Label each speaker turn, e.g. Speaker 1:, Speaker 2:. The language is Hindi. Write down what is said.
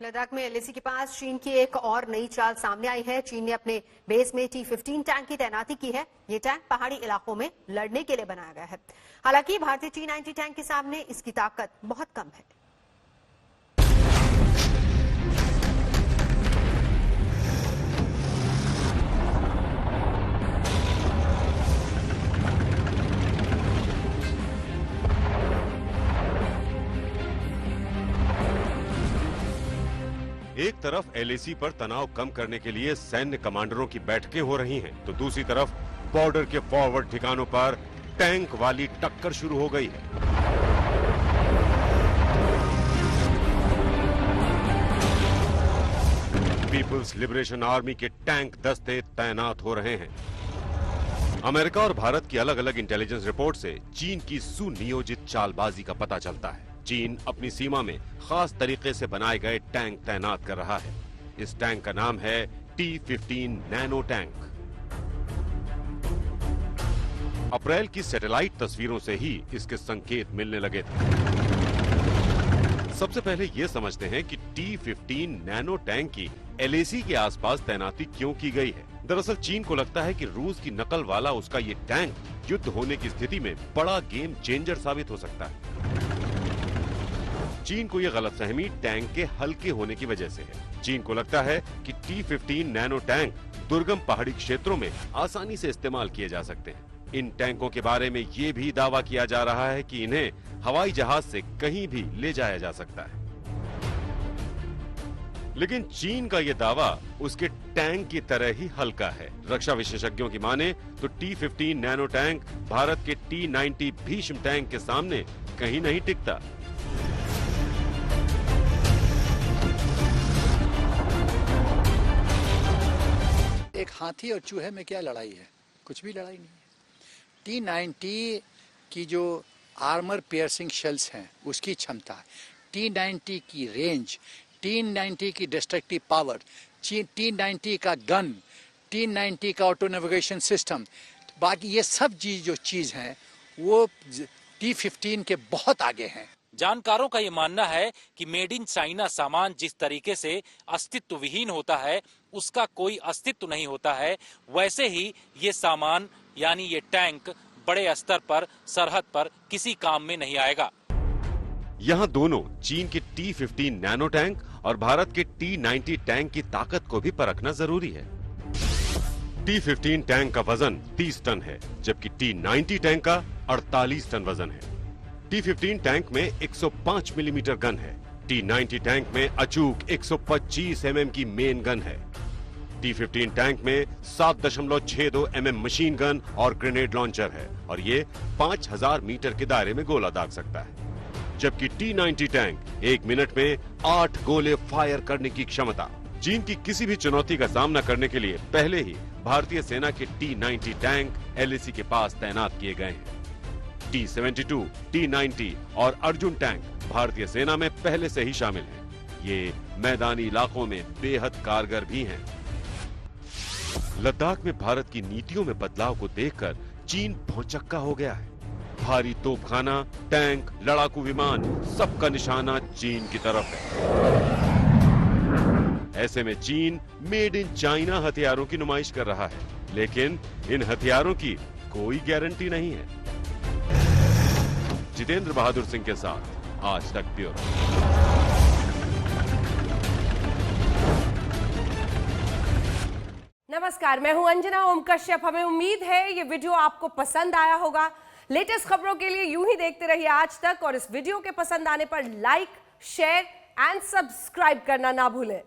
Speaker 1: लद्दाख में एलएसी के पास चीन की एक और नई चाल सामने आई है। चीन ने अपने बेस में T-15 टैंक की तैनाती की है। ये टैंक पहाड़ी इलाकों में लड़ने के लिए बनाया गया है। हालांकि भारतीय T-90 टैंक के सामने इसकी ताकत बहुत कम है।
Speaker 2: एक तरफ एलएसी पर तनाव कम करने के लिए सैन्य कमांडरों की बैठकें हो रही हैं, तो दूसरी तरफ बॉर्डर के फॉरवर्ड ठिकानों पर टैंक वाली टक्कर शुरू हो गई है। पीपुल्स लिबरेशन आर्मी के टैंक दस्ते तैनात हो रहे हैं। अमेरिका और भारत की अलग अलग इंटेलिजेंस रिपोर्ट से चीन की सुनियोजित चालबाजी का पता चलता है। चीन अपनी सीमा में खास तरीके से बनाए गए टैंक तैनात कर रहा है। इस टैंक का नाम है T-15 नैनो टैंक। अप्रैल की सैटेलाइट तस्वीरों से ही इसके संकेत मिलने लगे थे। सबसे पहले ये समझते हैं कि T-15 नैनो टैंक की एलएसी के आसपास तैनाती क्यों की गई है। दरअसल चीन को लगता है कि रूस की नकल वाला उसका ये टैंक युद्ध होने की स्थिति में बड़ा गेम चेंजर साबित हो सकता है। चीन को यह गलतफहमी टैंक के हल्के होने की वजह से है। चीन को लगता है कि T-15 नैनो टैंक दुर्गम पहाड़ी क्षेत्रों में आसानी से इस्तेमाल किए जा सकते हैं। इन टैंकों के बारे में ये भी दावा किया जा रहा है कि इन्हें हवाई जहाज से कहीं भी ले जाया जा सकता है। लेकिन चीन का यह दावा उसके टैंक की तरह ही हल्का है। रक्षा विशेषज्ञों की माने तो T-15 नैनो टैंक भारत के T-90 भीष्म टैंक के सामने कहीं नहीं टिकता।
Speaker 3: एक हाथी और चूहे में क्या लड़ाई है? कुछ भी लड़ाई नहीं है। T-90 की जो आर्मर पियर्सिंग शेल्स हैं उसकी क्षमता, T-90 की रेंज, T-90 की डिस्ट्रक्टिव पावर, T-90 का गन, T-90 का ऑटो नेविगेशन सिस्टम, बाकी ये सब जो चीज हैं वो T-15 के बहुत आगे हैं।
Speaker 4: जानकारों का ये मानना है कि मेड इन चाइना सामान जिस तरीके से अस्तित्व विहीन होता है, उसका कोई अस्तित्व नहीं होता है, वैसे ही ये सामान यानी ये टैंक बड़े स्तर पर सरहद पर किसी काम में नहीं आएगा।
Speaker 2: यहाँ दोनों चीन के T-15 नैनो टैंक और भारत के T-90 टैंक की ताकत को भी परखना जरूरी है। T-15 टैंक का वजन 30 टन है, जबकि T-90 टैंक का 48 टन वजन है। T-15 टैंक में 105 मिलीमीटर गन है। T-90 टैंक में अचूक 125 mm की मेन गन है। T-15 टैंक में 7.62 mm मशीन गन और ग्रेनेड लॉन्चर है और ये 5000 मीटर के दायरे में गोला दाग सकता है। जबकि T-90 टैंक 1 मिनट में 8 गोले फायर करने की क्षमता। चीन की किसी भी चुनौती का सामना करने के लिए पहले ही भारतीय सेना के T-90 टैंक एलएसी के पास तैनात किए गए हैं। T-72, T-90 और अर्जुन टैंक भारतीय सेना में पहले से ही शामिल हैं। ये मैदानी इलाकों में बेहद कारगर भी हैं। लद्दाख में भारत की नीतियों में बदलाव को देखकर चीन भौचक्का हो गया है। भारी तोपखाना, टैंक, लड़ाकू विमान, सबका निशाना चीन की तरफ है। ऐसे में चीन मेड इन चाइना हथियारों की नुमाइश कर रहा है, लेकिन इन हथियारों की कोई गारंटी नहीं है। जितेंद्र बहादुर सिंह के साथ आज तक ब्यूरो।
Speaker 5: नमस्कार, मैं हूं अंजना ओम कश्यप। हमें उम्मीद है ये वीडियो आपको पसंद आया होगा। लेटेस्ट खबरों के लिए यूं ही देखते रहिए आज तक और इस वीडियो के पसंद आने पर लाइक, शेयर एंड सब्सक्राइब करना ना भूलें।